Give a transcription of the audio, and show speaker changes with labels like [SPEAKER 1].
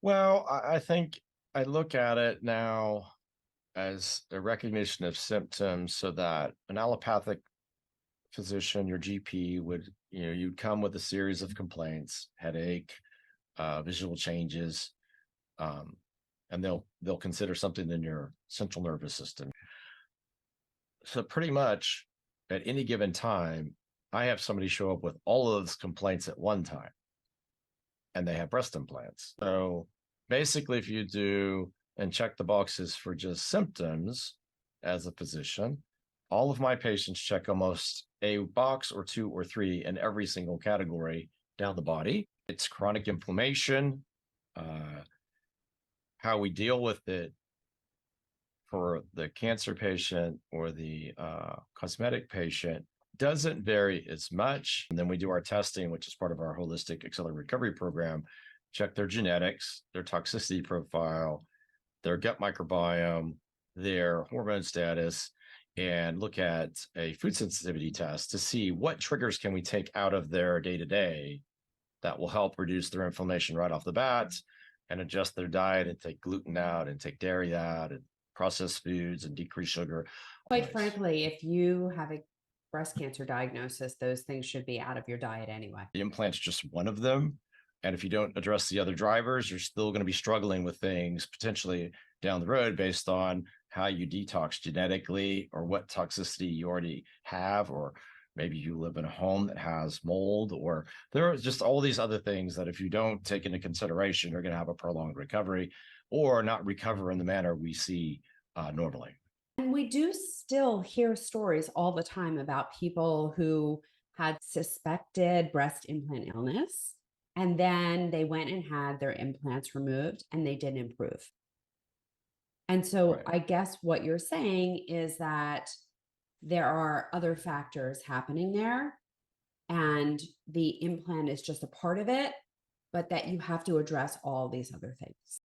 [SPEAKER 1] Well, I think I look at it now as a recognition of symptoms so that an allopathic physician, your GP would, you'd come with a series of complaints, headache, visual changes, um, and they'll consider something in your central nervous system. So pretty much at any given time, I have somebody show up with all of those complaints at one time, and they have breast implants. So basically, if you do and check the boxes for just symptoms as a physician, all of my patients check almost a box or two or three in every single category down the body. It's chronic inflammation, uh, how we deal with it for the cancer patient or the cosmetic patient doesn't vary as much. And then we do our testing, which is part of our holistic accelerated recovery program, check their genetics, their toxicity profile, their gut microbiome, their hormone status, and look at a food sensitivity test to see what triggers can we take out of their day to day that will help reduce their inflammation right off the bat and adjust their diet and take gluten out and take dairy out and processed foods and decrease sugar.
[SPEAKER 2] Quite
[SPEAKER 1] Nice.
[SPEAKER 2] frankly, if you have a breast cancer diagnosis, those things should be out of your diet anyway.
[SPEAKER 1] The implant's just one of them. And if you don't address the other drivers, you're still going to be struggling with things potentially down the road based on how you detox genetically or what toxicity you already have, or maybe you live in a home that has mold, or there are just all these other things that if you don't take into consideration, you're going to have a prolonged recovery or not recover in the manner we see normally.
[SPEAKER 2] And we do still hear stories all the time about people who had suspected breast implant illness and then they went and had their implants removed and they didn't improve. And so
[SPEAKER 1] Right.
[SPEAKER 2] I guess what you're saying is that there are other factors happening there and the implant is just a part of it, but that you have to address all these other things.